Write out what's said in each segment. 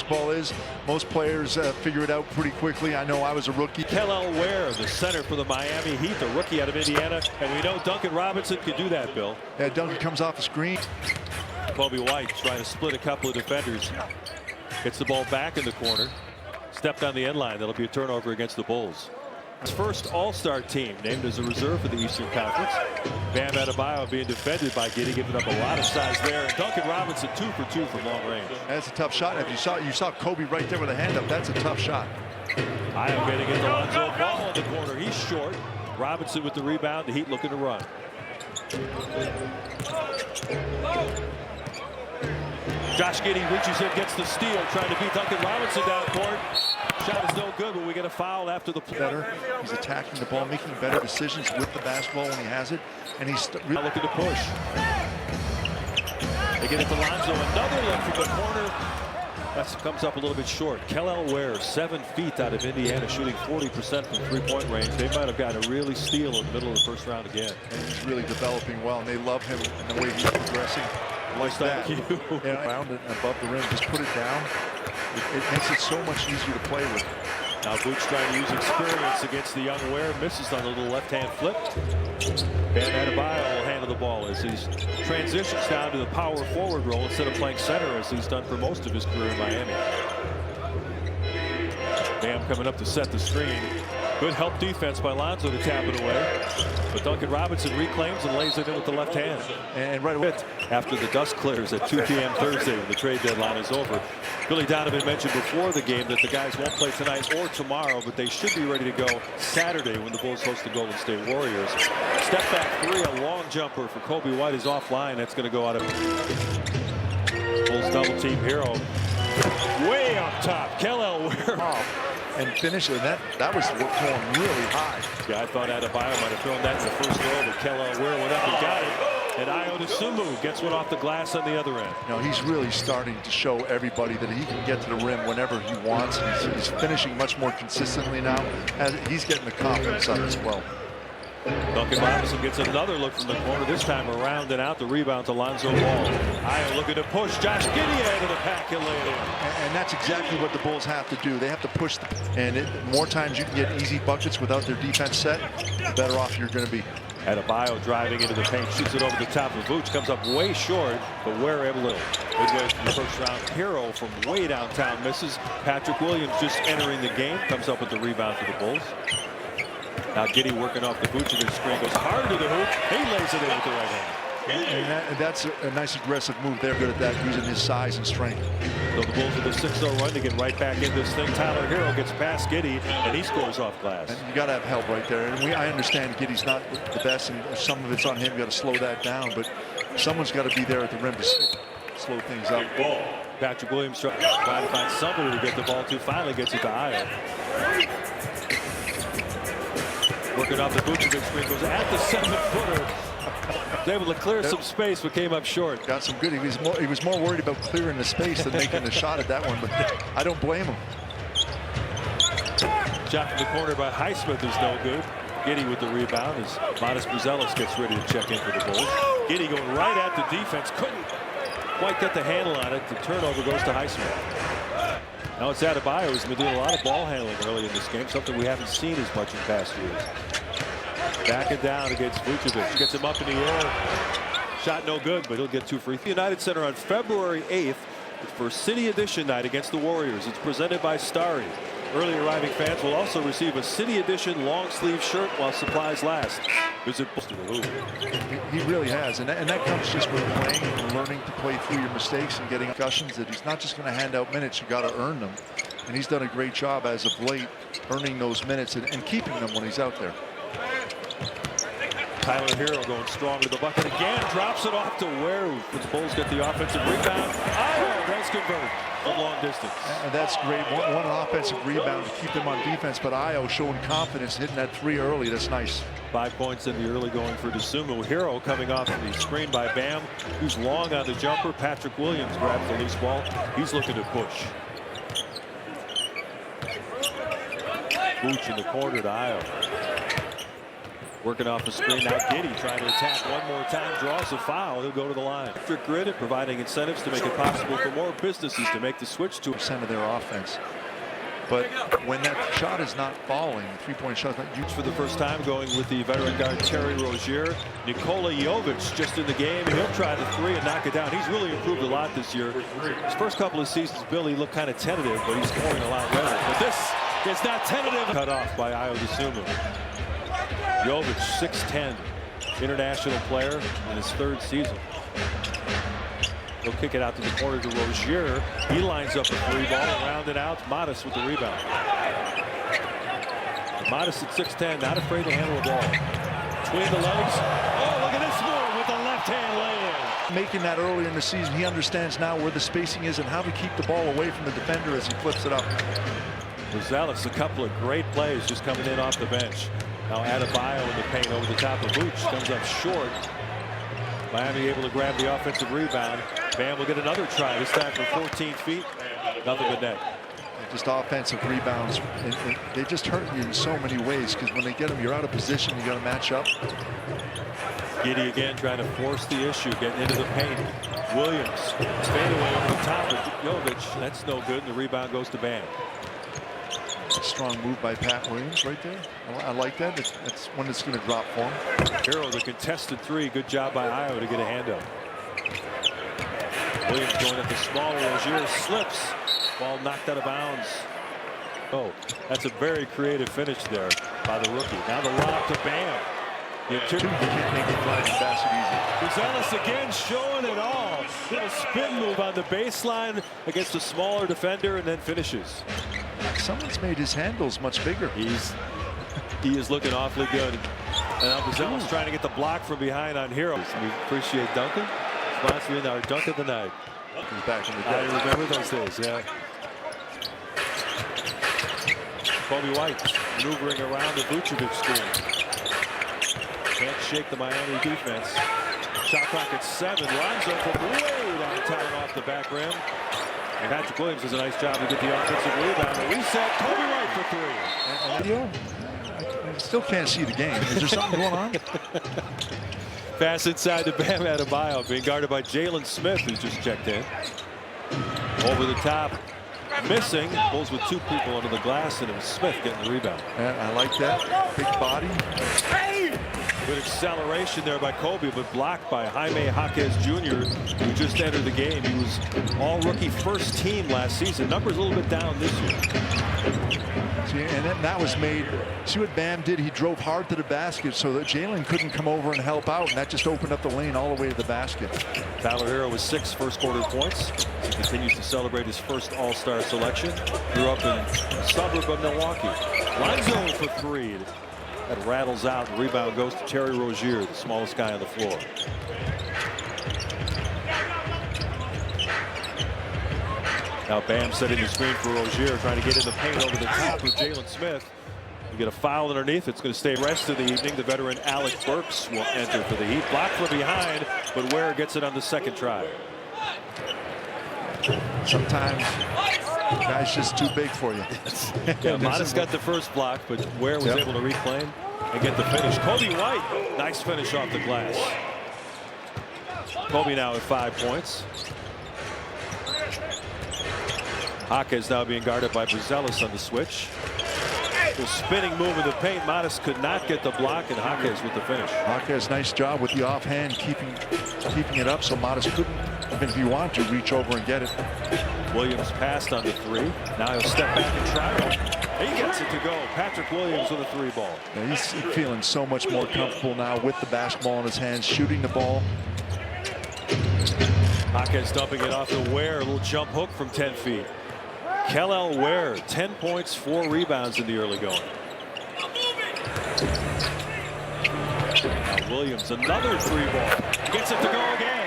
basketball is. Most players figure it out pretty quickly. I know I was a rookie. Kel'el Ware, the center for the Miami Heat, a rookie out of Indiana. And we know Duncan Robinson can do that, Bill. Yeah, Duncan comes off the screen. Coby White trying to split a couple of defenders. Gets the ball back in the corner. Stepped on the end line. That'll be a turnover against the Bulls. His first All-Star team named as a reserve for the Eastern Conference. Bam Adebayo being defended by Giddey, giving up a lot of size there. And Duncan Robinson 2 for 2 from long range. That's a tough shot. If you saw Kobe right there with a hand up, that's a tough shot. Ayo getting into Lonzo Ball in the corner. He's short. Robinson with the rebound. The Heat looking to run. Josh Giddey reaches in, gets the steal, trying to beat Duncan Robinson down court. Shot is no good, but we get a foul after the play. Better. He's attacking the ball, making better decisions with the basketball when he has it, and he's really looking to push. They get it to Lonzo. Another look from the corner. That comes up a little bit short. Kel'el Ware, 7 feet out of Indiana, shooting 40% from three-point range. They might have gotten a really steal in the middle of the first round again. And he's really developing well, and they love him and the way he's progressing. Like that. Around it and above the rim, just put it down. It makes it so much easier to play with. Now Vooch trying to use experience against the young Ware. Misses on a little left-hand flip. Bam Adebayo will handle the ball as he transitions down to the power forward role instead of playing center as he's done for most of his career in Miami. Bam coming up to set the screen. Good help defense by Lonzo to tap it away. But Duncan Robinson reclaims and lays it in with the left hand. And right away, after the dust clears at 2 p.m. Thursday when the trade deadline is over. Billy Donovan mentioned before the game that the guys won't play tonight or tomorrow, but they should be ready to go Saturday when the Bulls host the Golden State Warriors. Step back three, a long jumper for Coby White is offline. That's going to go out of Bulls double team Hero. Way up top, Kel'el Ware. And finish it. That was going really high. Yeah, I thought Adebayo might have thrown that in the first row, but Kel'el Ware went up and got it. And Ayo Dosunmu gets one off the glass on the other end. You know, he's really starting to show everybody that he can get to the rim whenever he wants. He's finishing much more consistently now. And he's getting the confidence up as well. Duncan Robinson gets another look from the corner, this time around and out. The rebound to Lonzo Ball. Ayo looking to push. Josh Giddey out of the pack and laid in. And that's exactly what the Bulls have to do. They have to push. More times you can get easy buckets without their defense set, the better off you're going to be. Adebayo driving into the paint, shoots it over the top of Vooch, comes up way short, but Ware able to midway through the first round. Hero from way downtown misses. Patrick Williams just entering the game, comes up with the rebound for the Bulls. Now Giddey working off the Vucevic screen, goes hard to the hoop. He lays it in with the right hand. And that's a nice aggressive move. They're good at that, using his size and strength. So the Bulls with a 6-0 run to get right back in this thing. Tyler Hero gets past Giddey, and he scores off glass. And you got to have help right there. And I understand Giddey's not the best, and some of it's on him. You got to slow that down, but someone's got to be there at the rim to slow things up. Patrick Williams trying to find somebody to get the ball to. Finally gets it to Ayo. Working off the Vucevic screen, goes at the 7-footer. Was able to clear some space, but came up short. Got some good. He was more worried about clearing the space than making the shot at that one, but I don't blame him. Shot from the corner by Highsmith is no good. Giddey with the rebound as Modest Buzelis gets ready to check in for the Bulls. Giddey going right at the defense, couldn't quite get the handle on it. The turnover goes to Highsmith. Now it's Adebayo, who's been doing a lot of ball handling early in this game, something we haven't seen as much in past years. Back and down against Vucevic. Gets him up in the air. Shot no good, but he'll get 2 free. United Center on February 8th for City Edition night against the Warriors. It's presented by Starry. Early arriving fans will also receive a City Edition long sleeve shirt while supplies last. Visit He really has, and that comes just with playing and learning to play through your mistakes and getting concussions. That he's not just going to hand out minutes, you got to earn them, and he's done a great job as of late earning those minutes and keeping them when he's out there. Tyler Hero going strong to the bucket again, drops it off to Ware. The Bulls get the offensive rebound. Ayo does convert from long distance. And that's great. One offensive rebound to keep them on defense, but Ayo showing confidence, hitting that 3 early. That's nice. 5 points in the early going for Dosunmu. Hero coming off the screen by Bam, who's long on the jumper. Patrick Williams grabs the loose ball. He's looking to push. Vooch in the corner to Ayo. Working off the screen now. Giddey trying to attack one more time, draws a foul. He'll go to the line. Strict grid at providing incentives to make it possible for more businesses to make the switch to % of their offense. But when that shot is not falling, the three-point shot is not huge. for the first time, going with the veteran guard Terry Rozier. Nikola Jovic just in the game. He'll try the three and knock it down. He's really improved a lot this year. His first couple of seasons, Billy looked kind of tentative, but he's scoring a lot better. But this is not tentative. Cut off by Ayo Dosunmu. Jovic, 6'10", international player in his third season. He'll kick it out to the corner to Rozier. He lines up a three ball and rounded out. Modest with the rebound. Modest at 6'10", not afraid to handle the ball. Between the legs. Oh, look at this move with the left hand lay-in. Making that earlier in the season, he understands now where the spacing is and how to keep the ball away from the defender as he flips it up. Rosales, a couple of great plays just coming in off the bench. Now Adebayo in the paint over the top of Vooch. Comes up short. Miami able to grab the offensive rebound. Bam will get another try, this time from 14 feet. Nothing but net. Just offensive rebounds. And they just hurt you in so many ways because when they get them, you're out of position. You got to match up. Giddey again trying to force the issue, getting into the paint. Williams fade away over the top of Jovic. That's no good, and the rebound goes to Bam. A strong move by Pat Williams right there. I like that. That's when it's going to drop for him. Hero, the contested three. Good job by Ayo to get a hand up. Williams going at the small. Rozier slips. Ball knocked out of bounds. Oh, that's a very creative finish there by the rookie. Now the lob to Bam. You can't make the driving basket easy. Rosales again showing it all. Little spin move on the baseline against a smaller defender and then finishes. Someone's made his handles much bigger. He is looking awfully good. And now Rosales trying to get the block from behind on Hero. We appreciate Duncan sponsoring our Dunk of the Night. He's back in the day. I remember those days, yeah. Kobe White maneuvering around the Vucevic screen. Can't shake the Miami defense. Shot clock at 7. Lonzo from way downtown off the back rim. And Patrick Williams does a nice job to get the offensive rebound. A reset. Kobe White for 3. I still can't see the game. Is there something going on? Pass inside to Bam Adebayo, being guarded by Jalen Smith, who's just checked in. Over the top, missing. Bulls with two people under the glass, and it was Smith getting the rebound. Yeah, I like that. Big body. Good acceleration there by Kobe, but blocked by Jaime Jaquez Jr., who just entered the game. He was all-rookie first team last season. Numbers a little bit down this year. See, and then that was made. See what Bam did? He drove hard to the basket so that Jalen couldn't come over and help out, and that just opened up the lane all the way to the basket. Tyler Hero with 6 first-quarter points. He continues to celebrate his first All-Star selection. Grew up in the suburb of Milwaukee. Lonzo for 3. That rattles out. The rebound goes to Terry Rozier, the smallest guy on the floor. Now Bam setting the screen for Rozier, trying to get in the paint over the top of Jalen Smith. You get a foul underneath. It's going to stay rest of the evening. The veteran Alec Burks will enter for the Heat. Blocked from behind, but Ware gets it on the second try. Sometimes the guy's just too big for you. Yeah, Modest got the first block, but Ware was able to reclaim and get the finish. Kobe White, nice finish off the glass. Kobe now at 5 points. Jaquez now being guarded by Rosales on the switch. The spinning move in the paint. Modest could not get the block, and Jaquez with the finish. Jaquez, nice job with the offhand, keeping it up so Modest couldn't, even if he wanted to, reach over and get it. Williams passed on the 3. Now he'll step back and try one. He gets it to go. Patrick Williams with a 3 ball. Yeah, he's feeling so much more comfortable now with the basketball in his hands, shooting the ball. Jaquez dumping it off to Ware. A little jump hook from 10 feet. Kel'el Ware, 10 points, 4 rebounds in the early going. Now Williams, another 3 ball. Gets it to go again.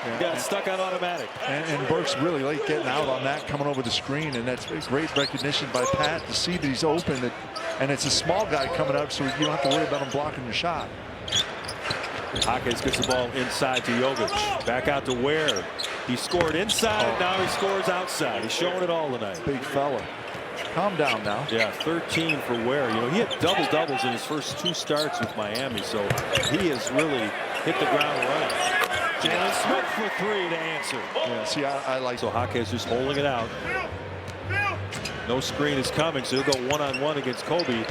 Yeah. Got stuck on automatic. And Burks really late getting out on that, coming over the screen, and that's great recognition by Pat to see that he's open. And it's a small guy coming up, so you don't have to worry about him blocking your shot. Jaquez gets the ball inside to Jovic. Back out to Ware. He scored inside, now he scores outside. He's showing it all tonight. Big fella. Calm down now. Yeah, 13 for Ware. You know, he had double-doubles in his first 2 starts with Miami, so he has really hit the ground running. Jalen Smith for 3 to answer. Yeah, see, I like. So Jaquez just holding it out. No screen is coming, so he'll go one-on-one against Kobe.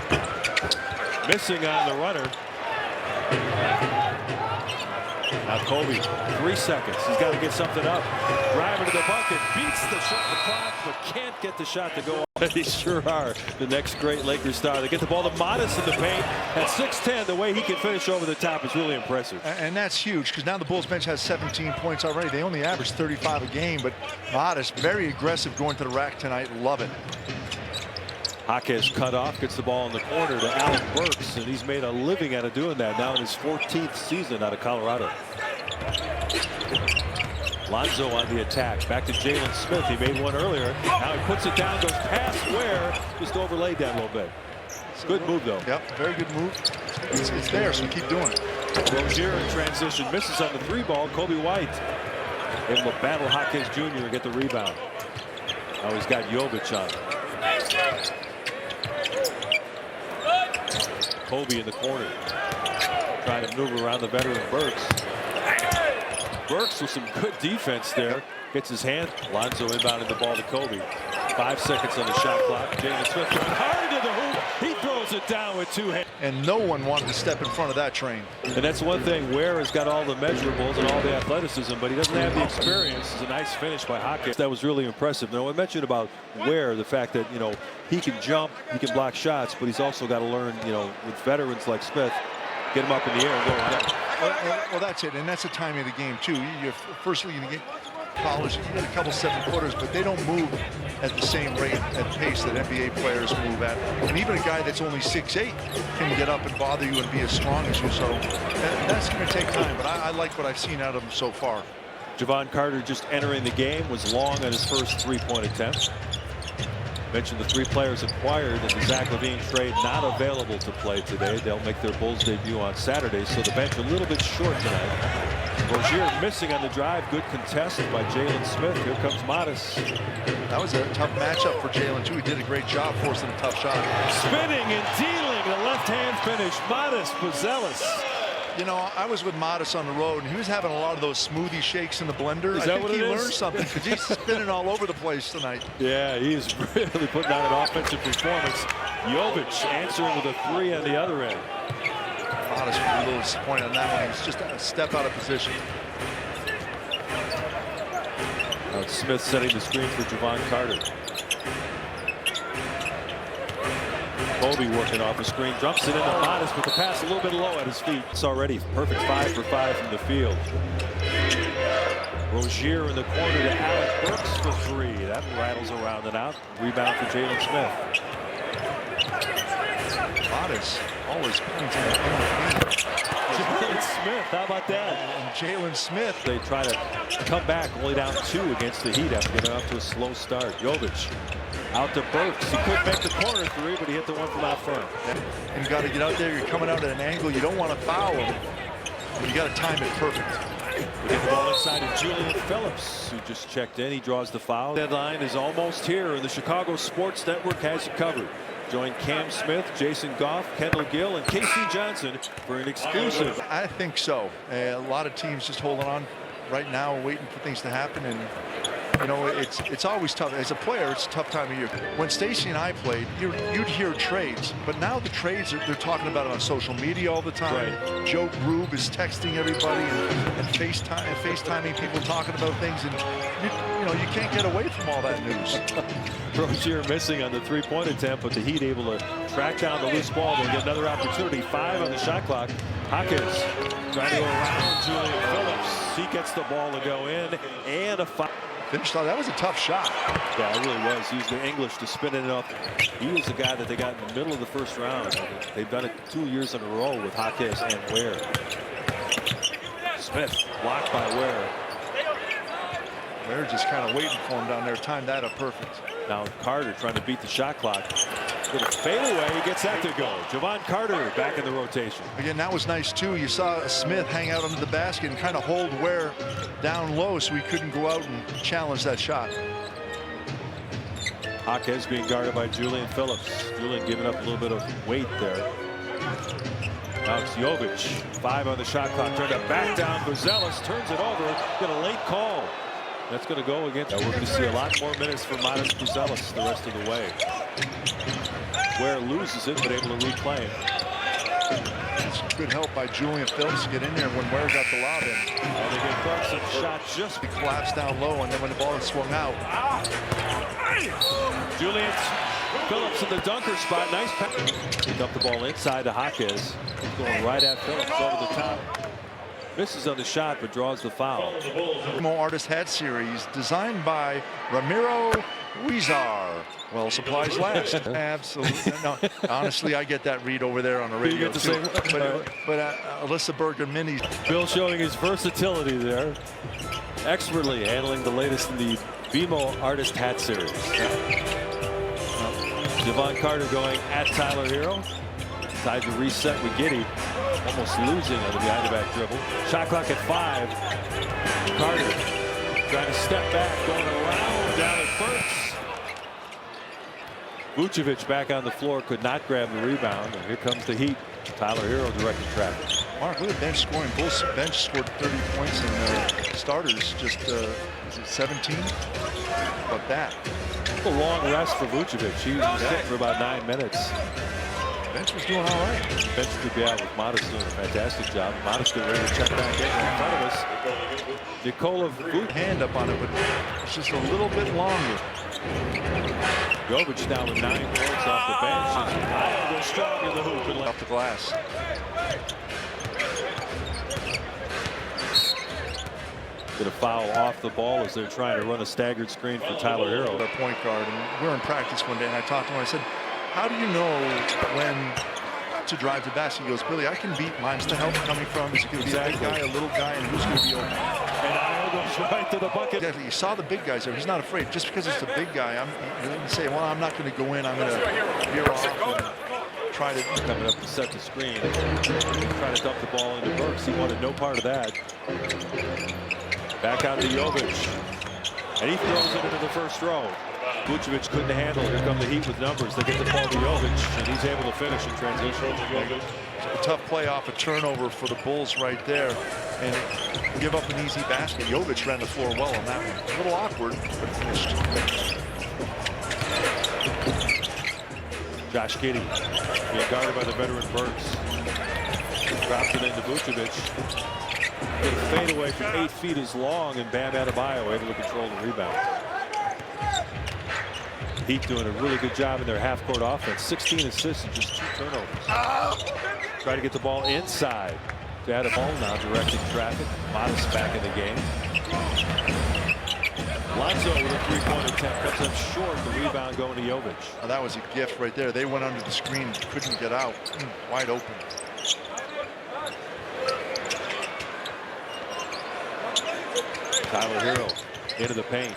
Missing on the runner. Now Kobe, 3 seconds. He's got to get something up. Driving to the bucket, beats the clock, but can't get the shot to go. They sure are the next great Lakers star. They get the ball to Modest in the paint at 6'10". The way he can finish over the top is really impressive. And that's huge because now the Bulls bench has 17 points already. They only average 35 a game, but Modest, very aggressive going to the rack tonight. Love it. Jaquez cut off, gets the ball in the corner to Alec Burks, and he's made a living out of doing that now in his 14th season out of Colorado. Lonzo on the attack. Back to Jalen Smith. He made one earlier. Now he puts it down, goes past Ware. Just overlaid that a little bit. Good move, though. Yep, very good move. It's there, so keep doing it. Rozier in transition. Misses on the 3 ball. Kobe White able to battle Jaquez Jr. and get the rebound. Now he's got Jovic on. Kobe in the corner. Trying to maneuver around the veteran Burks. Burks with some good defense there. Gets his hand. Lonzo inbounding the ball to Kobe. 5 seconds on the shot clock. Jalen Smith going hard to the hoop. He throws it down with 2 hands. And no one wanted to step in front of that train. And that's one thing. Ware has got all the measurables and all the athleticism, but he doesn't have the experience. It's a nice finish by Jaquez. That was really impressive. Now, I mentioned about Ware, the fact that, you know, he can jump, he can block shots, but he's also got to learn, you know, with veterans like Smith, get him up in the air and go around. Well, that's it, and that's the time of the game too. Firstly, you get college, you get a couple 7-footers, but they don't move at the same rate and pace that NBA players move at. And even a guy that's only 6'8" can get up and bother you and be as strong as you. So that's going to take time. But I like what I've seen out of him so far. Jevon Carter just entering the game was long on his first 3-point attempt. Mentioned the 3 players acquired in the Zach LaVine trade not available to play today. They'll make their Bulls debut on Saturday, so the bench a little bit short tonight. Rozier missing on the drive. Good contest by Jalen Smith. Here comes Modest. That was a tough matchup for Jalen too. He did a great job forcing a tough shot. Spinning and dealing, the left-hand finish. Modest, Buzelis. You know, I was with Modest on the road, and he was having a lot of those smoothie shakes in the blender. Is that what it is? I think he learned something because he's spinning all over the place tonight. Yeah, he's really putting on an offensive performance. Jovic answering with a 3 on the other end. Modest was a little disappointed on that one. He was just a step out of position. Now Smith setting the screen for Jevon Carter. Kobe working off a screen, dumps it into Modest with the pass a little bit low at his feet. It's already perfect 5 for 5 from the field. Rozier in the corner to Alec Burks for 3. That rattles around and out. Rebound for Jalen Smith. Modest always points in the paint. Jalen Smith, how about that? And Jalen Smith. They try to come back only down 2 against the Heat after getting off to a slow start. Jovic out to Burks. He couldn't make the corner 3, but he hit the one from out front. And you got to get out there. You're coming out at an angle. You don't want to foul him, but you got to time it perfect. We get the ball inside to Julian Phillips, who just checked in. He draws the foul. Deadline is almost here, and the Chicago Sports Network has you covered. Join Cam Smith, Jason Goff, Kendall Gill, and Casey Johnson for an exclusive. I think so. A lot of teams just holding on right now, waiting for things to happen, and you know, it's always tough. As a player, it's a tough time of year. When Stacey and I played, you'd hear trades, but now the trades, they're talking about it on social media all the time. Right. Joe Grube is texting everybody and FaceTiming people talking about things, and you know, you can't get away from all that news. Rozier missing on the 3-point attempt, but the Heat able to track down the loose ball. They'll get another opportunity. 5 on the shot clock. Jaquez trying to go around Julian Phillips. He gets the ball to go in, and a foul. Finished on that was a tough shot. Yeah, it really was. He used the English to spin it up. He was the guy that they got in the middle of the first round. They've done it 2 years in a row with Jaquez and Ware. Smith blocked by Ware. They're just kind of waiting for him down there. Timed that up perfect. Now Carter trying to beat the shot clock. Little fadeaway, he gets that to go. Jevon Carter back in the rotation. Again, that was nice too. You saw Smith hang out under the basket and kind of hold Ware down low so he couldn't go out and challenge that shot. Jaquez being guarded by Julian Phillips. Julian giving up a little bit of weight there. Now it's Jovic. 5 on the shot clock. Turned it back down. Buzelis turns it over. Got a late call. That's going to go again. We're going to see a lot more minutes for Matas Buzelis the rest of the way. Ware loses it, but able to reclaim. It's good help by Julian Phillips to get in there when Ware got the lob in. And they get Clarkson shot just. He collapsed down low, and then when the ball swung out. Julian Phillips in the dunker spot. Nice pass. Pick up the ball inside to Jaquez. Going right at Phillips over the top. Misses on the shot, but draws the foul. BMO Artist Hat Series designed by Ramiro Huizar. Well, supplies last. Absolutely. No, honestly, I get that read over there on the radio. You get the same. But Alyssa Berger Mini. Bill showing his versatility there. Expertly handling the latest in the BMO Artist Hat Series. Javon Carter going at Tyler Hero. Tried to reset with Giddey. Almost losing on the behind-the-back dribble. Shot clock at 5. Carter trying to step back, going around down at first. Vucevic back on the floor, could not grab the rebound. And here comes the Heat. Tyler Hero directing traffic. Mark, look at bench scoring. Bulls bench scored 30 points, and starters just is it 17? About that. A long rest for Vucevic. He was sitting for about 9 minutes. Bench was doing all right. Bench to be out with Modest doing a fantastic job. Modest getting ready to check back in front of us. Nikola Vucevic. Hand up on it, but it's just a little bit longer. Jovic now with 9 points off the bench. Ayo goes strong in the hoop and Off the glass. Get a foul off the ball as they're trying to run a staggered screen for Tyler Hero. Our point guard, and we were in practice one day, and I talked to him. I said, "How do you know when to drive the basket?" He goes, "Billy, I can beat mine's the help coming from. Is it going to be a big guy, a little guy, and who's going to be open?" And Ayo goes right to the bucket. Exactly. You saw the big guys there. He's not afraid. Just because it's a big guy, he didn't say, "Well, I'm not going to go in. I'm going to veer off and try to." Coming up to set the screen. Trying to dump the ball into Burks. He wanted no part of that. Back out to Jovic. And he throws it into the first row. Vucevic couldn't handle it. Here come the Heat with numbers. They get the ball to Jovic, and he's able to finish in transition. A tough play off a turnover for the Bulls right there, and give up an easy basket. Jovic ran the floor well on that one. A little awkward, but finished. Josh Giddey being guarded by the veteran Burks. Drops it into Vucevic. Get a fadeaway from 8 feet is long, and Bam Adebayo able to control the rebound. Heat doing a really good job in their half-court offense. 16 assists and just 2 turnovers. Try to get the ball inside. To Adebayo now directing traffic. Modest back in the game. Lonzo with a 3-point attempt. Comes up short. The rebound going to Jovic. Oh, that was a gift right there. They went under the screen, couldn't get out. Wide open. Tyler Hero into the paint.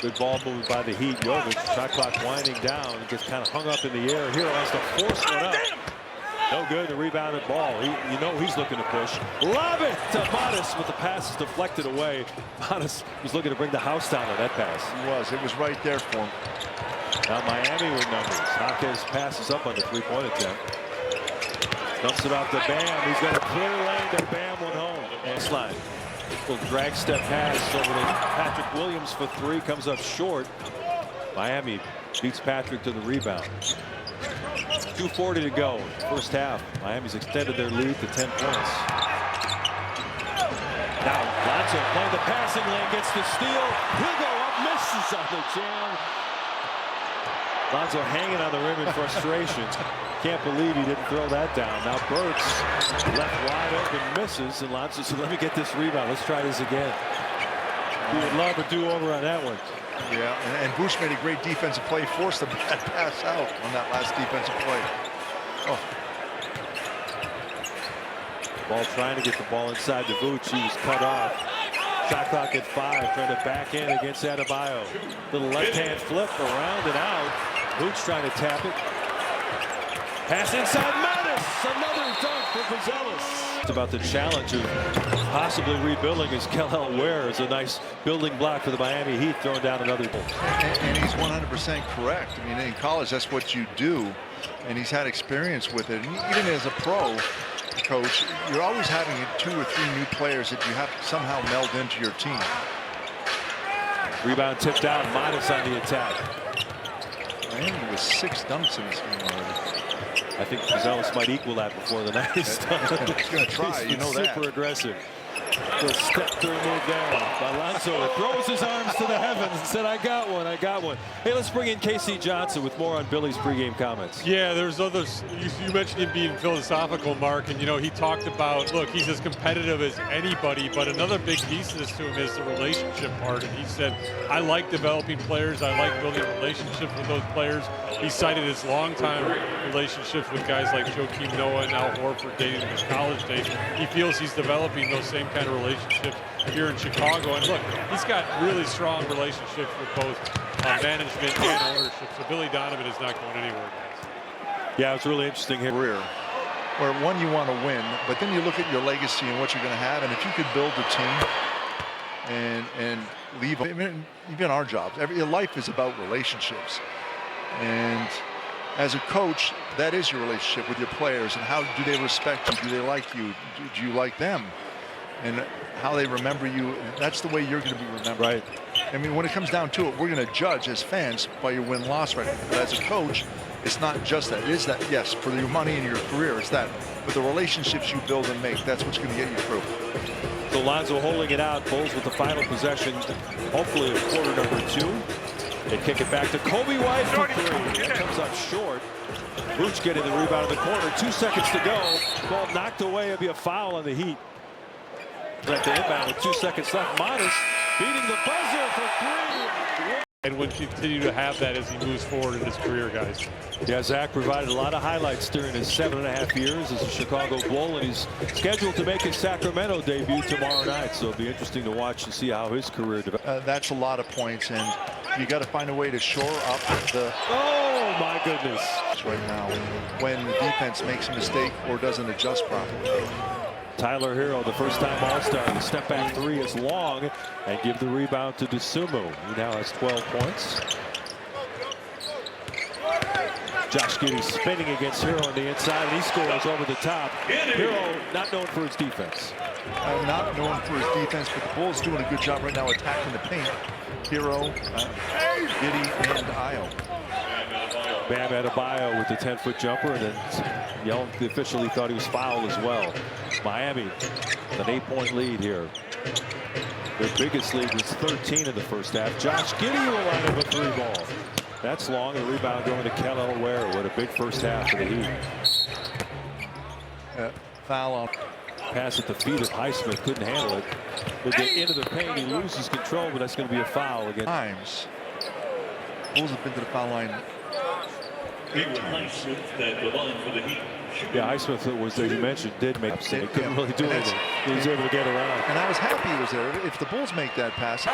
Good ball moved by the Heat. Jovic, shot clock winding down. Gets kind of hung up in the air. Hero has to force one up. No good. The rebounded ball. You know he's looking to push. Lob it to Modest, but the pass is deflected away. Modest was looking to bring the house down on that pass. He was. It was right there for him. Now Miami with numbers. Jaquez passes up on the 3-point attempt. Dumps it off to Bam. He's got a clear lane to Bam went home. And line. Little drag step pass over to Patrick Williams for 3. Comes up short. Miami beats Patrick to the rebound. 2:40 to go. First half. Miami's extended their lead to 10 points. Now Lonzo playing the passing lane, gets the steal. He'll go up, misses on the jam. Lonzo hanging on the rim in frustration. Can't believe he didn't throw that down. Now Burks left wide open, misses, and Lonzo said, "Let me get this rebound. Let's try this again." He would love a do-over on that one. Yeah, and Bush made a great defensive play, forced the bad pass out on that last defensive play. Oh. Ball trying to get the ball inside to Vooch. He was cut off. Shot clock at 5, trying to back in against Adebayo. Little left-hand flip around and out. Vooch trying to tap it. Pass inside, Mattis. Another dunk for Buzelis. talked about the challenge of possibly rebuilding as Kel'el Ware is a nice building block for the Miami Heat, throwing down another goal. And he's 100% correct. I mean, in college, that's what you do, and he's had experience with it. And even as a pro coach, you're always having 2 or 3 new players that you have to somehow meld into your team. Rebound tipped out, Modest on the attack. Miami with 6 dunks in this game already. I think Buzelis might equal that before the night is done. He's going to try, you know that. Super aggressive. The step through move there. Alonso throws his arms to the heavens and said, I got one, I got one. Hey, let's bring in Casey Johnson with more on Billy's pregame comments. Yeah, there's others. You mentioned him being philosophical, Mark, and he talked about, look, he's as competitive as anybody, but another big piece of this to him is the relationship part. And he said, I like developing players. I like building relationships with those players. He cited his longtime relationships with guys like Joakim Noah and Al Horford dating his college days. He feels he's developing those same kind of relationships here in Chicago. And look, he's got really strong relationships with both management and ownership. So Billy Donovan is not going anywhere, guys. Yeah, it's really interesting here. Career where one, you want to win, but then you look at your legacy and what you're going to have, and if you could build a team and leave, I mean, even our jobs, your life is about relationships. And as a coach, that is your relationship with your players, and how do they respect you? Do they like you? Do you like them? And how they remember you, that's the way you're going to be remembered. Right. I mean, when it comes down to it, we're going to judge as fans by your win-loss record. But as a coach, it's not just that. It is that, yes, for your money and your career, it's that. But the relationships you build and make, that's what's going to get you through. So Lonzo holding it out, Bulls with the final possession, hopefully in quarter number 2. They kick it back to Kobe White for 3. It comes up short. Vooch getting the rebound in the corner. 2 seconds to go. Ball knocked away. It'll be a foul on the Heat. At the inbound with 2 seconds left. Modest beating the buzzer for 3. And will continue to have that as he moves forward in his career, guys. Yeah, Zach provided a lot of highlights during his 7.5 years as a Chicago Bull, and he's scheduled to make his Sacramento debut tomorrow night. So it'll be interesting to watch and see how his career develops. That's a lot of points, and you got to find a way to shore up the. Oh my goodness! Right now, when the defense makes a mistake or doesn't adjust properly. Tyler Hero, the first-time All-Star. The step-back 3 is long, and give the rebound to Dosunmu. He now has 12 points. Josh Giddey spinning against Hero on the inside, and he scores over the top. Hero not known for his defense. Not known for his defense, but the Bulls doing a good job right now attacking the paint. Hero, Giddey, and Ayo. Bam Adebayo with the 10-foot jumper, and then Young officially thought he was fouled as well. Miami, an 8-point lead here. Their biggest lead was 13 in the first half. Josh Giddey will line up a 3 ball. That's long, and the rebound going to Kel'el Ware. What a big first half for the Heat. Foul on. Pass at the feet of Highsmith, couldn't handle it. They get into the paint, he loses control, but that's going to be a foul again. Times. Bulls have been to the foul line 8 times. Yeah, Highsmith was there, you mentioned, did make it. He couldn't really do anything. He was able to get around. And I was happy he was there. If the Bulls make that pass, he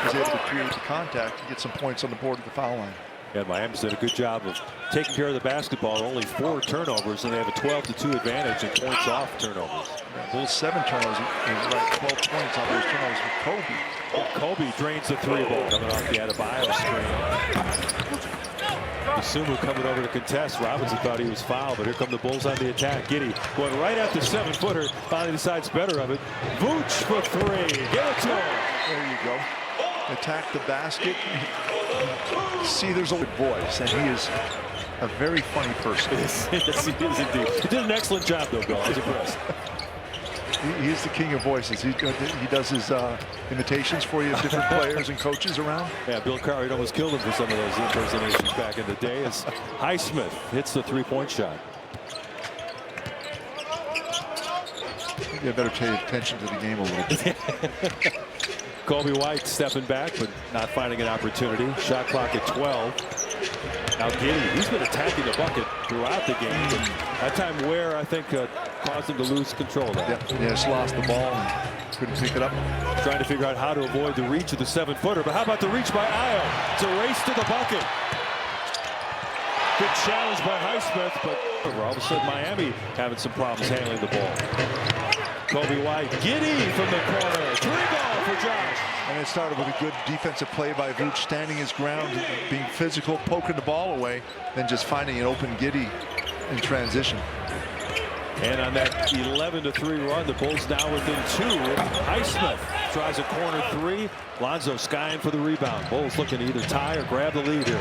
was able to create the contact and get some points on the board at the foul line. Yeah, Miami's did a good job of taking care of the basketball. Only 4 turnovers, and they have a 12-2 advantage in points off turnovers. Yeah, Bulls 7 turnovers, and right 12 points on those turnovers with Kobe. Kobe drains the 3 ball coming off the Adebayo screen. Dosunmu coming over to contest. Robinson thought he was fouled, but here come the Bulls on the attack. Giddey going right at the 7-footer. Finally decides better of it. Vooch for 3. Get it to him. There you go. Attack the basket. See, there's a good voice, and he is a very funny person. Yes, he is indeed. He did an excellent job, though, Bill. I was impressed. He is the king of voices. He does his imitations for you of different players and coaches around. Yeah, Bill Cartwright almost killed him for some of those impersonations back in the day as Highsmith hits the 3-point shot. You better pay attention to the game a little bit. Kobe White stepping back, but not finding an opportunity. Shot clock at 12. Now Giddey, he's been attacking the bucket throughout the game. That time Ware, I think, caused him to lose control of that. Yeah, just lost the ball and couldn't pick it up. Trying to figure out how to avoid the reach of the 7-footer. But how about the reach by Ayo? It's a race to the bucket. Good challenge by Highsmith, but all of a sudden Miami having some problems handling the ball. Kobe White. Giddey from the corner. 3-ball for Josh. And it started with a good defensive play by Vooch, standing his ground, being physical, poking the ball away, then just finding an open Giddey in transition. And on that 11-3 run, the Bulls now within 2. Highsmith tries a corner 3. Lonzo skying for the rebound. Bulls looking to either tie or grab the lead here.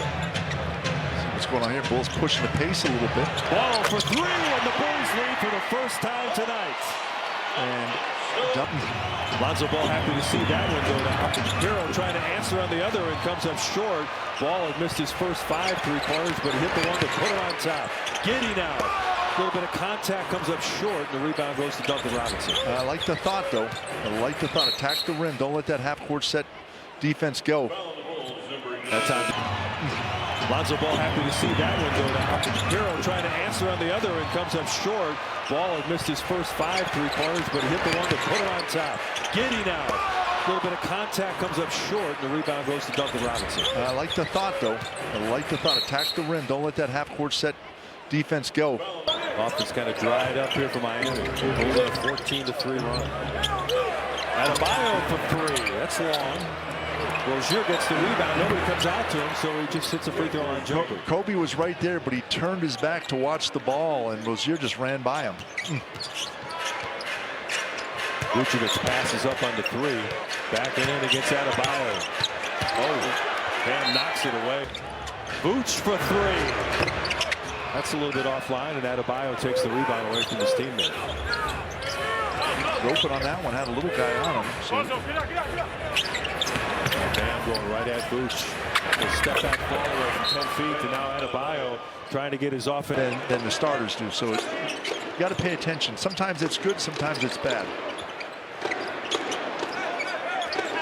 What's going on here? Bulls pushing the pace a little bit. Ball for 3, and the Bulls lead for the first time tonight. And Lonzo Ball happy to see that one go down. Hero trying to answer on the other and comes up short. Ball had missed his first 5 3-pointers, but he hit the one to put it on top. Giddey now. A little bit of contact, comes up short, and the rebound goes to Duncan Robinson. I like the thought, though. I like the thought. Attack the rim. Don't let that half-court set defense go. That time, Lonzo Ball happy to see that one go down. Hero trying to answer on the other and comes up short. Ball had missed his first 5 3-pointers, but he hit the one to put it on top. Giddey now. A little bit of contact, comes up short, and the rebound goes to Duncan Robinson. I like the thought, though. I like the thought. Attack the rim. Don't let that half-court set defense go. Offense kind of dried up here for Miami. Bulls on a 14-3 run. Adebayo for 3. That's long. Rozier gets the rebound. Nobody comes out to him, so he just hits a free throw line jumper. Kobe was right there, but he turned his back to watch the ball, and Rozier just ran by him. Vucevic passes up on the 3. Backing in against Adebayo. Oh, Bam knocks it away. Vooch for 3. That's a little bit offline, and Adebayo takes the rebound away from his teammate. Roping on that one, had a little guy on him. So. Bam going right at Vooch. A step back ball away from 10 feet to now Adebayo trying to get his offense. Than the starters do. So you got to pay attention. Sometimes it's good, sometimes it's bad.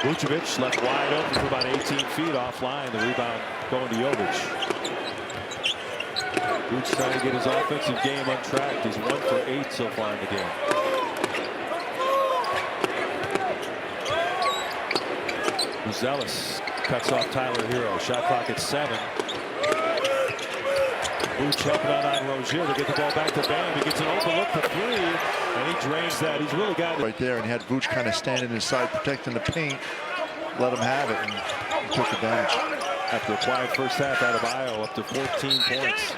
Vucevic left wide open for about 18 feet offline. The rebound going to Jovic. Vooch trying to get his offensive game untracked. He's 1 for 8 so far in the game. Buzelis cuts off Tyler Hero. Shot clock at 7. Vooch helping on Rozier to get the ball back to Bam. He gets an open look for 3, and he drains that. He's really got it. Right there, and he had Vooch kind of standing his side, protecting the paint. Let him have it, and he took advantage. After a quiet first half, Adebayo up to 14 points.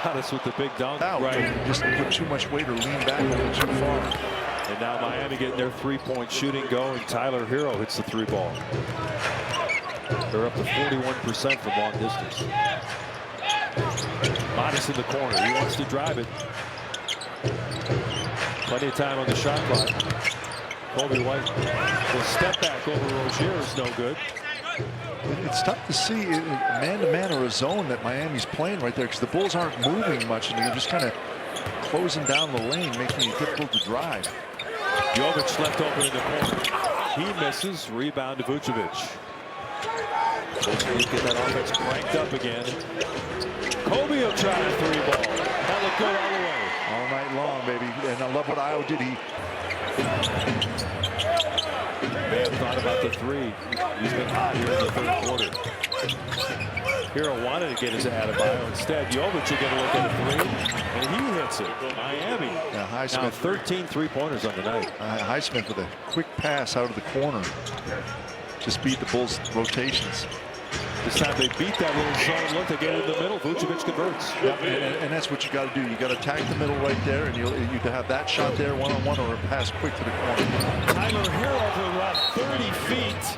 Modest with the big dunk. Out, right. Just put too much weight or lean back a little too far. And now Miami getting their 3-point shooting going. Tyler Hero hits the 3-ball. They're up to 41% from long distance. Modest in the corner. He wants to drive it. Plenty of time on the shot clock. Kobe White will step back over Rozier is no good. It's tough to see man-to-man or a zone that Miami's playing right there because the Bulls aren't moving much and they're just kind of closing down the lane, making it difficult to drive. Jovic left open in the corner. He misses. Rebound to Vucevic. Bulls get that offense cranked up again. Kobe will try a 3-ball. That looked good all the way. All night long, baby. And I love what Io did. He May have thought about the 3. He's been hot here in the 3rd quarter. Hero wanted to get his Adebayo. Instead, Jovic will get a look at a 3, and he hits it. Miami. Yeah, Now Highsmith. 13 3-pointers on the night. Highsmith with a quick pass out of the corner. Just beat the Bulls' rotations. This time they beat that little zone look. They get it in the middle. Vucevic converts. Yep, and that's what you got to do. You got to tag the middle right there, and you can have that shot there one-on-one or a pass quick to the corner. Tyler Hero over about 30 feet.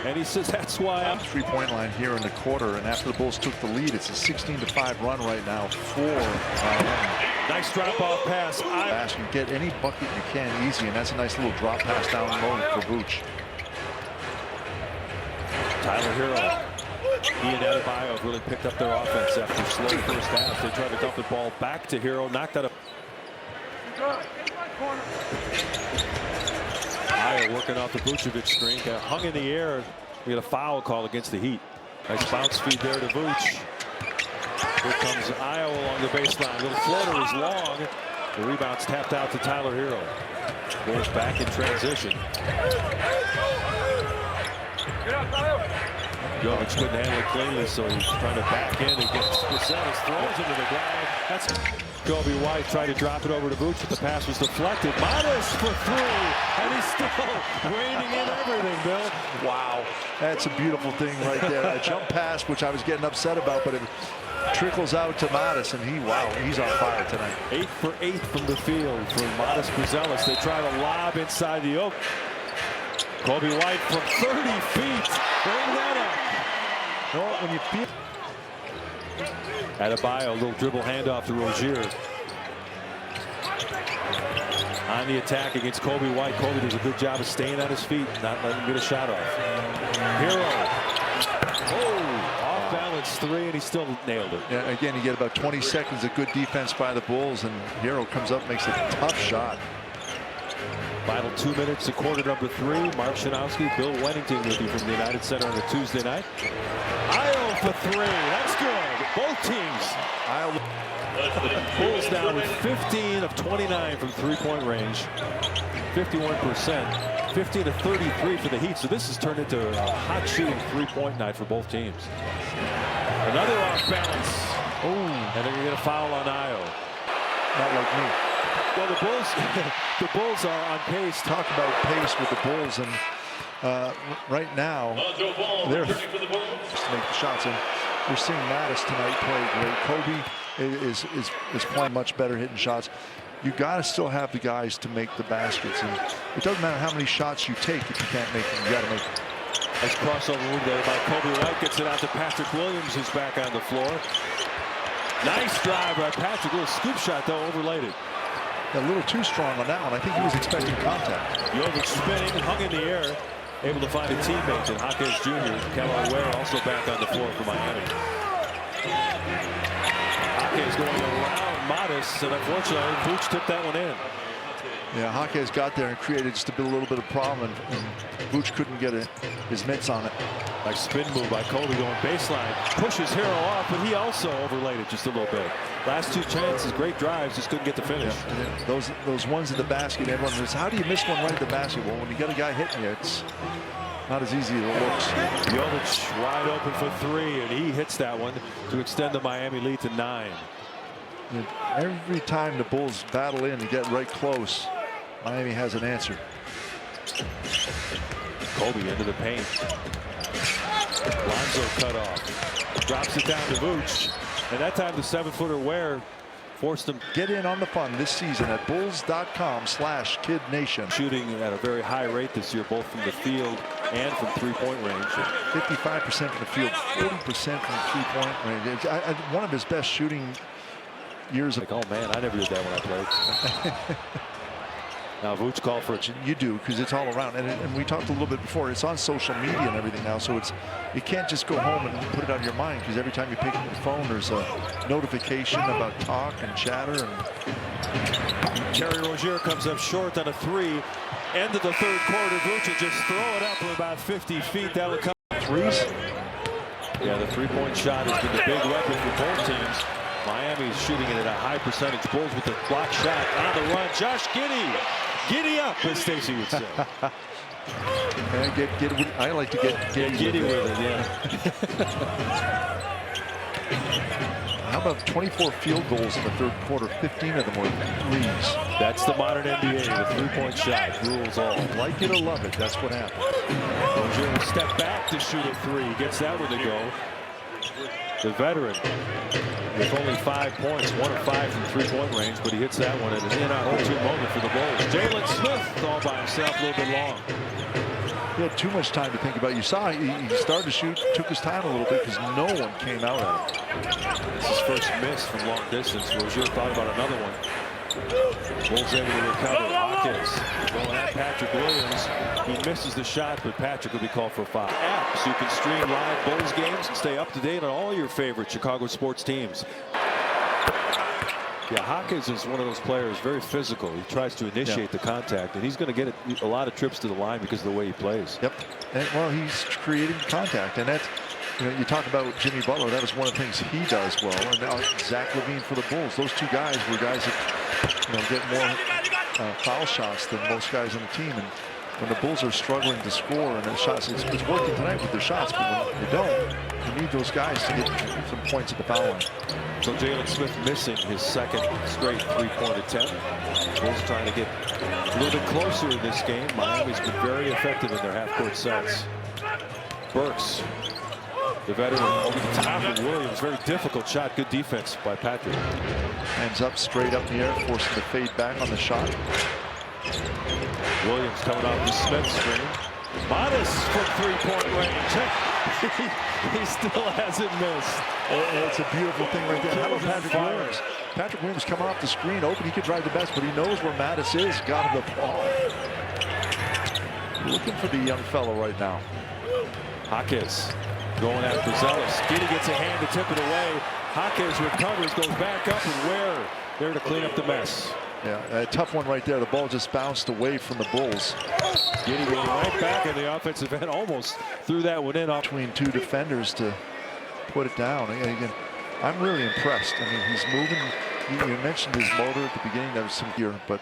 And he says that's why I'm 3-point line here in the quarter, and after the Bulls took the lead, it's a 16-5 run right now for Miami. nice drop off pass. Pass and get any bucket you can easy, and that's a nice little drop pass down low for Vooch. Tyler Hero. He and Adebayo have really picked up their offense after slow first half. They tried to dump the ball back to Hero, knocked out a. Ayo working off the Vucevic screen, got hung in the air. We got a foul call against the Heat. Nice bounce feed there to Vooch. Here comes Ayo along the baseline. Little floater is long. The rebound's tapped out to Tyler Hero. Bulls back in transition. Jovic couldn't handle it cleanly, so he's trying to back in and gets Spuselis, throws it to the ground. That's Kobe White tried to drop it over to Vooch, but the pass was deflected. Modest for three, and he's still reining in everything, Bill. Wow, that's a beautiful thing right there. A jump pass, which I was getting upset about, but it trickles out to Modest, and he's on fire tonight. 8 for 8 from the field for Modest Spuselis. They try to lob inside the oak. Kobe White from 30 feet. Bring that up. Well, when you feel Adebayo, a little dribble handoff to Rozier. On the attack against Kobe White. Kobe does a good job of staying on his feet, not letting him get a shot off. Hero. Oh, off balance three, and he still nailed it. Yeah, again, you get about 20 seconds of good defense by the Bulls, and Hero comes up, makes a tough shot. Final 2 minutes of quarter number 3. Mark Schanowski, Bill Wennington with you from the United Center on a Tuesday night. Ayo for 3. That's good. Both teams. Bulls now with 15 of 29 from three-point range. 51%. 15 to 33 for the Heat. So this has turned into a hot shooting three-point night for both teams. Another off balance. Oh, and they're going to get a foul on Ayo. Not like me. Well, the Bulls are on pace. Talk about pace with the Bulls, and right now they're just to make the shots, and we're seeing Mattis tonight play great. Kobe is playing much better, hitting shots. You got to still have the guys to make the baskets, and it doesn't matter how many shots you take if you can't make them. You got to make them. Nice crossover move there by Kobe White. Gets it out to Patrick Williams, who's back on the floor. Nice drive by Patrick. A little scoop shot, though, overlaid it. A little too strong on that one. I think he was expecting contact. Jovic spinning, hung in the air, able to find a teammate. And Jaquez Jr., Kelly Ware, also back on the floor for Miami. Jaquez going around Modest, and unfortunately, Vooch took that one in. Yeah, Jaquez got there and created just a little bit of problem, and Vooch couldn't get his mitts on it. Nice spin move by Kobe going baseline. Pushes Hero off, but he also overlaid it just a little bit. Last 2 chances, great drives, just couldn't get the finish. Yeah, those ones in the basket, everyone says, how do you miss one right at the basket? Well, when you got a guy hitting you, it's not as easy as it looks. Jovic wide open for 3, and he hits that one to extend the Miami lead to 9. And every time the Bulls battle in and get right close, Miami has an answer. Kobe into the paint. Lonzo cut off. Drops it down to Vooch. And that time the 7-footer Ware forced him. Get in on the fun this season at bulls.com/KidNation. Shooting at a very high rate this year, both from the field and from three-point range. 55% from the field, 40% from three-point range. One of his best shooting years. Like, oh man, I never did that when I played. Now Vooch called for it. You do, because it's all around, and we talked a little bit before. It's on social media and everything now, so you can't just go home and put it out of your mind, because every time you pick up the phone, there's a notification about talk and chatter. And Terry Rozier comes up short on a 3. End of the third quarter. Vooch will just throw it up from about 50 feet. That would come. Threes. Yeah, the three-point shot has been the big weapon for both teams. Miami's shooting it at a high percentage. Bulls with the block shot on the run. Josh Giddey. Giddy up, as Stacey would say. I like to get giddy with it, yeah. How about 24 field goals in the third quarter? 15 of them were threes. That's the modern NBA. The three-point shot rules all. Like it or love it, that's what happened. Rozier will step back to shoot a 3. Gets that one to go. The veteran with only 5 points, 1 of 5 from three-point range, but he hits that one at an inopportune moment for the Bulls. Jalen Smith all by himself, a little bit long. He had too much time to think about. You saw he started to shoot, took his time a little bit because no one came out at him. It's his first miss from long distance. Rozier thought about another one. Bulls able to recover. Hawkins going at Patrick Williams. He misses the shot, but Patrick will be called for a foul. Apps, you can stream live Bulls games and stay up to date on all your favorite Chicago sports teams. Yeah, Hawkins is one of those players, very physical. He tries to initiate the contact, and he's going to get a lot of trips to the line because of the way he plays. Yep. And, well, he's creating contact, and that's, you talk about Jimmy Butler. That was one of the things he does well. And now Zach LaVine for the Bulls. Those two guys were guys that get more foul shots than most guys on the team. And when the Bulls are struggling to score and their shots, it's working tonight with their shots, but when they don't, you need those guys to get some points at the foul line. So Jalen Smith missing his second straight three-point attempt. Bulls trying to get a little bit closer in this game. Miami's been very effective in their half-court sets. Burks, the veteran, over the top of Williams. Very difficult shot. Good defense by Patrick. Hands up, straight up in the air, forcing the fade back on the shot. Williams coming off the Smith screen. Modest from three-point range. He still hasn't missed. It's a beautiful thing right there. How about Patrick Williams? Patrick Williams coming off the screen, open. He could drive the best, but he knows where Mattis is. Got him the ball. Looking for the young fellow right now. Jaquez going after Zealous. Giddey gets a hand to tip it away. Jaquez recovers, goes back up, and Ware there to clean up the mess. Yeah, a tough one right there. The ball just bounced away from the Bulls. Giddey going right back in the offensive end, almost threw that one in off between two defenders to put it down. Again, I'm really impressed. I mean, he's moving. You mentioned his motor at the beginning. There was some gear, but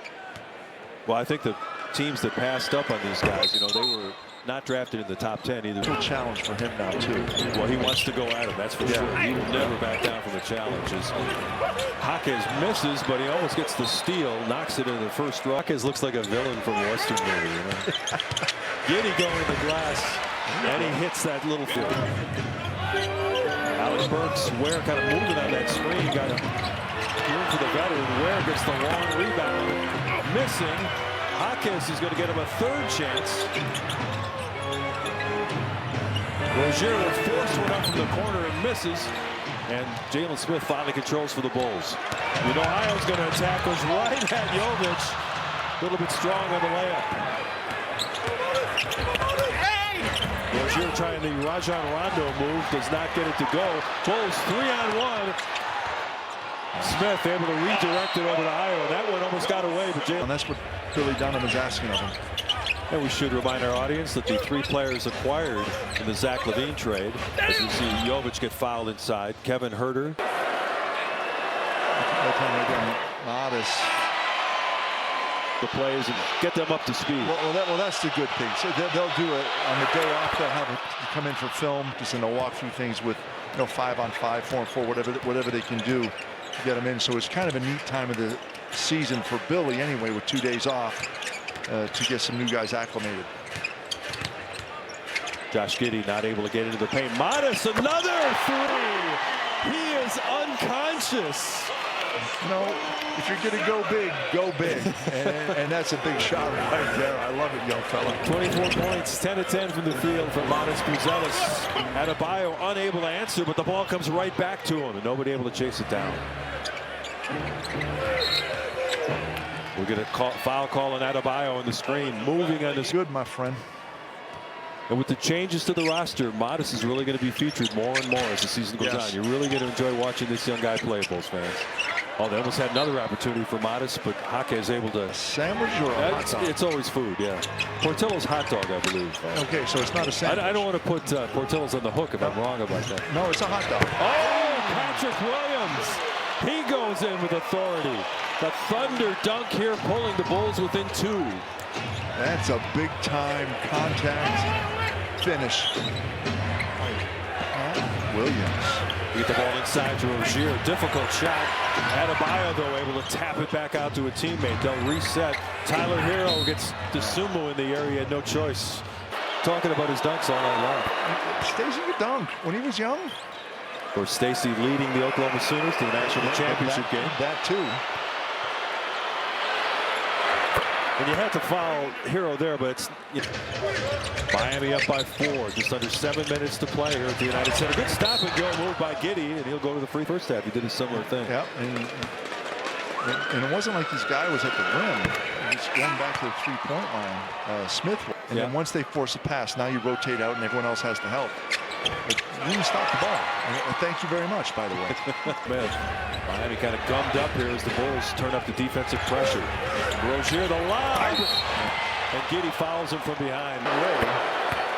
well, I think the teams that passed up on these guys, you know, they were not drafted in the top 10 either. It's a challenge for him now too. Well, he wants to go at him, that's for sure. He will never back down from the challenges. Jaquez misses, but he almost gets the steal, knocks it in the first row. Jaquez looks like a villain from a Western movie, you know. Giddey going to the glass, and he hits that little field. Alex Burks, Ware kind of moving on that screen, got a room for the veteran. Ware gets the long rebound, missing. Jaquez is going to get him a third chance. Rozier will force one up from the corner and misses. And Jalen Smith finally controls for the Bulls. You know, Ohio's going to attack, goes right at Jovic. A little bit strong on the layup. Rozier trying the Rajon Rondo move, does not get it to go. Bulls 3-on-1. Smith able to redirect it over to Ayo. That one almost got away, but Jalen. And that's what Billy Dunham is asking of him. And we should remind our audience that the three players acquired in the Zach LaVine trade, as we see Jovic get fouled inside. Kevin Huerter. Modest. The plays and get them up to speed. Well, that's the good thing. So they'll do it on the day off. They'll have it come in for film, just in a walk through things with, 5-on-5, 4-on-4, whatever they can do to get them in. So it's kind of a neat time of the season for Billy anyway, with 2 days off. To get some new guys acclimated. Josh Giddey not able to get into the paint. Modest, another three. He is unconscious. If you're going to go big, go big. and that's a big shot right there. I love it, young fella. 24 points, 10 of 10 from the field for Modest Buzelis. Adebayo unable to answer, but the ball comes right back to him, and nobody able to chase it down. We'll get a foul call on Adebayo on the screen. Moving on this. Good, my friend. And with the changes to the roster, Modest is really going to be featured more and more as the season goes on. You're really going to enjoy watching this young guy play, Bulls fans. Oh, they almost had another opportunity for Modest, but Jaquez is able to. A sandwich or a hot dog? It's always food, yeah. Portillo's hot dog, I believe. Okay, so it's not a sandwich. I don't want to put Portillo's on the hook if I'm wrong about that. No, it's a hot dog. Oh, Patrick Williams. He goes in with authority. The Thunder dunk here, pulling the Bulls within 2. That's a big-time contact finish. Williams. You get the ball inside to Rozier. Difficult shot. Adebayo, though, able to tap it back out to a teammate. They'll reset. Tyler Hero gets DeSumo in the area. He had no choice. Talking about his dunks all night long. Stacey could dunk when he was young. Of course, Stacey leading the Oklahoma Sooners to the national championship game. That too. And you had to foul Hero there, but it's Miami up by 4. Just under 7 minutes to play here at the United Center. Good stop and go move by Giddey, and he'll go to the free first half. He did a similar thing. Yeah, and it wasn't like this guy was at the rim. He was going back to the three-point line. Smith. And then once they force a pass, now you rotate out and everyone else has to help. But you didn't stop the ball. And thank you very much, by the way. Man, Miami kind of gummed up here as the Bulls turn up the defensive pressure. Rozier the lob, and Giddey fouls him from behind.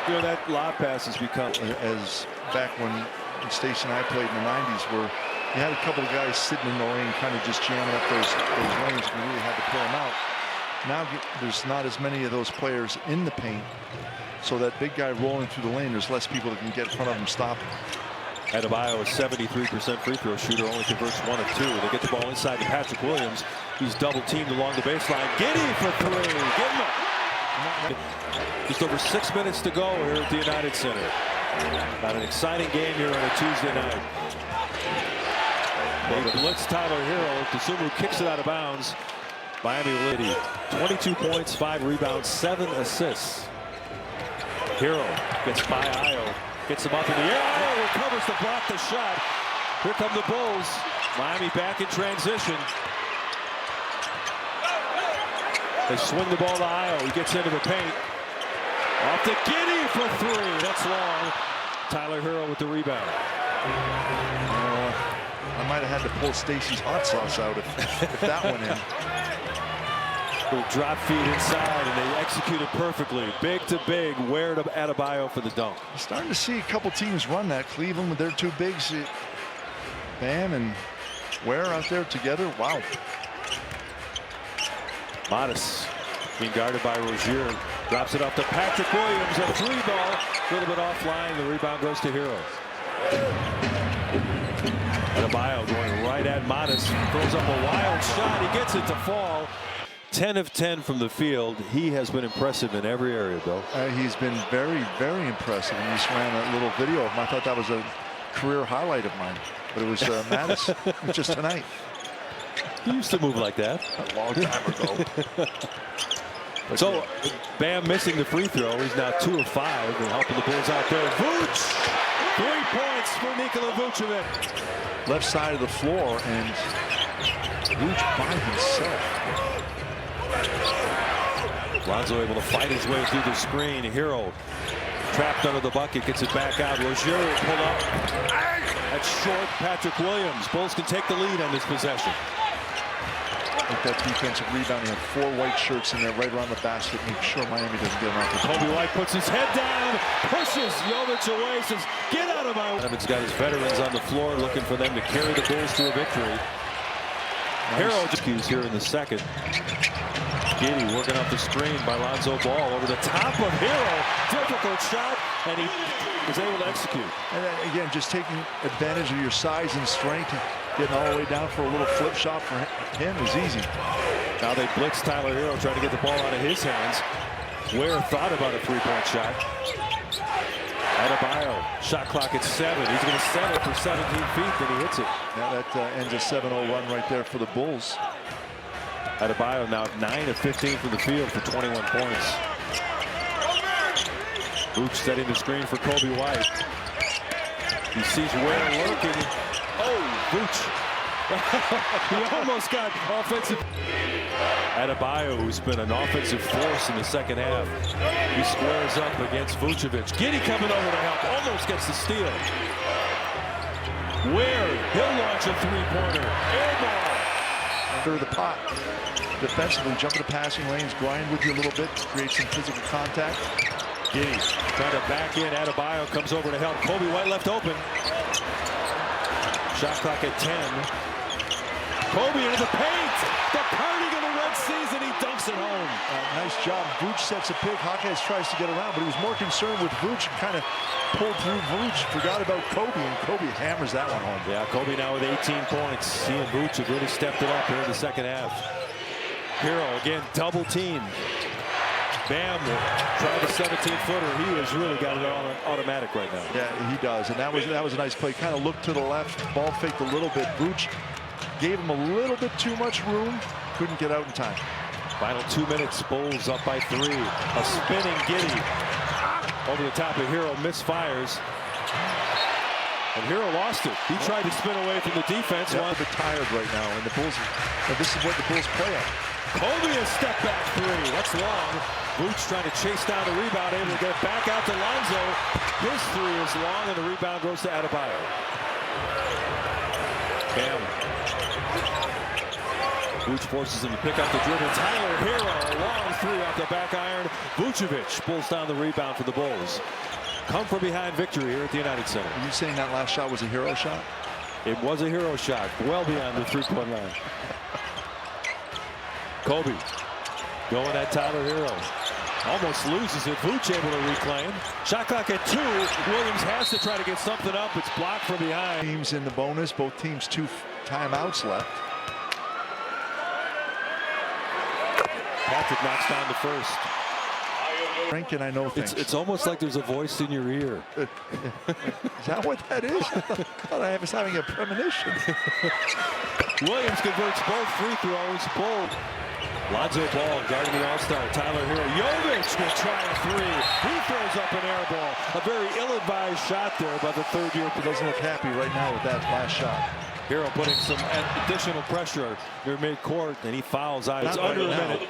You know, that lob pass has become, as back when Stacey and I played in the 90s, where you had a couple of guys sitting in the lane kind of just jamming up those lanes, and you really had to pull them out. Now there's not as many of those players in the paint. So that big guy rolling through the lane, there's less people that can get in front of him, stop him. Adebayo, a 73% free throw shooter, only converts 1 of 2. They get the ball inside to Patrick Williams. He's double teamed along the baseline. Giddey for 3. Give him up. Just over 6 minutes to go here at the United Center. Got an exciting game here on a Tuesday night. They blitz Tyler Hero. Dosunmu kicks it out of bounds. Miami Liddy, 22 points, 5 rebounds, 7 assists. Hero gets by Ayo. Gets him up in the air. Ayo recovers to block the shot. Here come the Bulls. Miami back in transition. They swing the ball to Ayo. He gets into the paint. Off to Giddey for 3. That's long. Tyler Hero with the rebound. I might have had to pull Stacy's hot sauce out if that went in. Little drop feed inside, and they executed perfectly. Big to big. Ware to Adebayo for the dunk. Starting to see a couple teams run that. Cleveland with their 2 bigs. Bam and Ware out there together. Wow. Modest being guarded by Rozier. Drops it off to Patrick Williams. A 3 ball. A little bit offline. The rebound goes to Hero. Adebayo going right at Modest. Throws up a wild shot. He gets it to fall. 10 of 10 from the field. He has been impressive in every area, Bill. He's been very, very impressive. And just ran a little video of him. I thought that was a career highlight of mine. But it was Mattis just tonight. He used to move like that. A long time ago. So Bam missing the free throw. He's now 2 of 5 and helping the Bulls out there. Vooch! 3 points for Nikola Vucevic. Left side of the floor, and Vooch by himself. Lonzo able to fight his way through the screen. Hero trapped under the bucket, gets it back out. Rozier will pull up. That's short. Patrick Williams. Bulls can take the lead on this possession. With that defensive rebound, he had 4 white shirts in there right around the basket. Make sure Miami doesn't get him off the Kobe White puts his head down, pushes Jovic away, says, "Get out of my way." Evans got his veterans on the floor looking for them to carry the Bulls to a victory. Hero just here in the second. Giddey working off the screen by Lonzo Ball over the top of Hero. Difficult shot, and he was able to execute. And then, again, just taking advantage of your size and strength, and getting all the way down for a little flip shot for him is easy. Now they blitz Tyler Hero, trying to get the ball out of his hands. Ware thought about a 3-point shot. Adebayo, shot clock at 7. He's going to set it for 17 feet, then he hits it. Now that ends a 7-0 run right there for the Bulls. Adebayo now 9 of 15 from the field for 21 points. Vooch setting the screen for Kobe White. He sees Ware lurking. Oh, Vooch. He almost got offensive. Adebayo, who's been an offensive force in the second half. He squares up against Vucevic. Giddey coming over to help. Almost gets the steal. Ware, he'll launch a 3-pointer. Air ball. Under the pot. Defensively, jump into passing lanes, grind with you a little bit, create some physical contact. Giddey trying to back in. Adebayo comes over to help. Kobe White left open. Shot clock at 10. Kobe into the paint. The party of the red season. He dunks it home. Nice job. Vooch sets a pick. Hawkins tries to get around, but he was more concerned with Vooch and kind of pulled through Vooch. Forgot about Kobe, and Kobe hammers that one home. Yeah, Kobe now with 18 points. He and Vooch have really stepped it up here in the second half. Hero again, double team. Bam tried the 17-footer. He has really got it on automatic right now. Yeah, he does, and that was a nice play. Kind of looked to the left, ball faked a little bit. Vooch gave him a little bit too much room. Couldn't get out in time. Final 2 minutes. Bulls up by 3. A spinning Giddey over the top of Hero, misfires. And Hero lost it. He tried to spin away from the defense. They're a bit tired right now, and the Bulls. And this is what the Bulls play at. Kobe a step back 3. That's long. Vooch trying to chase down the rebound, able to get it back out to Lonzo. His 3 is long, and the rebound goes to Adebayo. Bam. Vooch forces him to pick up the dribble. Tyler Hero, a long 3 off the back iron. Vucevic pulls down the rebound for the Bulls. Come from behind victory here at the United Center. Are you saying that last shot was a Hero shot? It was a Hero shot, well beyond the 3-point line. Kobe Going at Tyler Hero. Almost loses it. Vooch able to reclaim. Shot clock at 2. Williams has to try to get something up. It's blocked from behind. Teams in the bonus. Both teams 2 timeouts left. Patrick knocks down the first. Drinking, I know things. It's almost like there's a voice in your ear. Is that what that is? I thought I was having a premonition. Williams converts both free throws. Bull. Lonzo Ball guarding the All-Star. Tyler Hero. Jovic will try a 3. He throws up an air ball. A very ill-advised shot there by the third year. He doesn't look happy right now with that last shot. Hero putting some additional pressure near midcourt, and he fouls out. It's under a minute.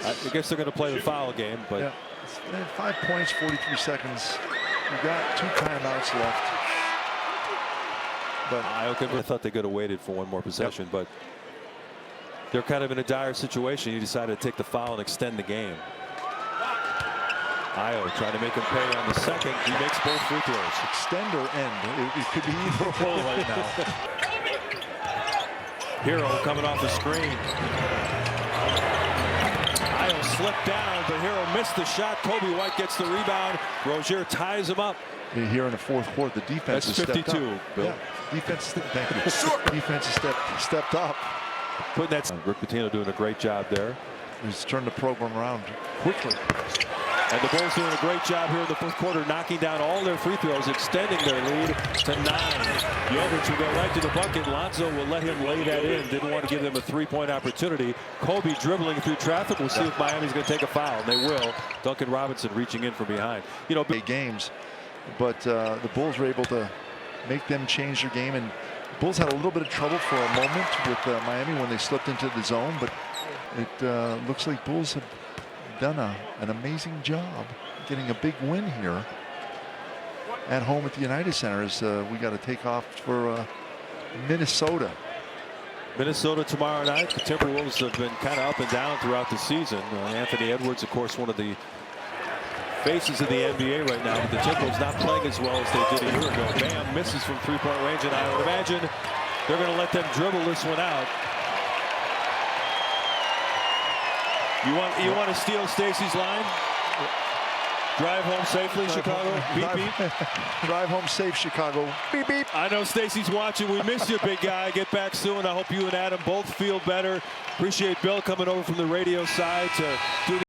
I guess they're going to play the foul game, but yeah, 5 points, 43 seconds. You got 2 timeouts left. But I thought they could have waited for one more possession, but they're kind of in a dire situation. You decided to take the foul and extend the game. Io trying to make him pay on the second. He makes both free throws. Extend or end. It could be either or right now. Hero coming off the screen. Io slipped down, but Hero missed the shot. Kobe White gets the rebound. Rozier ties him up. Here in the fourth quarter, the defense That's has 52, stepped up. Bill. Yeah, defense. Thank you. Defense has stepped up. Putting that. Rick Pitino doing a great job there. He's turned the program around quickly. And the Bulls doing a great job here in the fourth quarter, knocking down all their free throws, extending their lead to 9. Jovic will go right to the bucket. Lonzo will let him lay that in. Didn't want to give them a 3-point opportunity. Kobe dribbling through traffic. We'll see if Miami's going to take a foul. And they will. Duncan Robinson reaching in from behind. You know, big games, but the Bulls were able to make them change their game. And the Bulls had a little bit of trouble for a moment with Miami when they slipped into the zone, but it looks like Bulls have done an amazing job getting a big win here at home at the United Center as we got to take off for Minnesota. Minnesota tomorrow night. The Timberwolves have been kind of up and down throughout the season. Anthony Edwards, of course, one of the faces of the NBA right now, but the Timberwolves not playing as well as they did a year ago. Bam misses from 3-point range, and I would imagine they're going to let them dribble this one out. You want to steal Stacey's line? Drive home safely, Chicago. Beep, beep. Drive home safe, Chicago. Beep, beep. I know Stacey's watching. We miss you, big guy. Get back soon. I hope you and Adam both feel better. Appreciate Bill coming over from the radio side to do the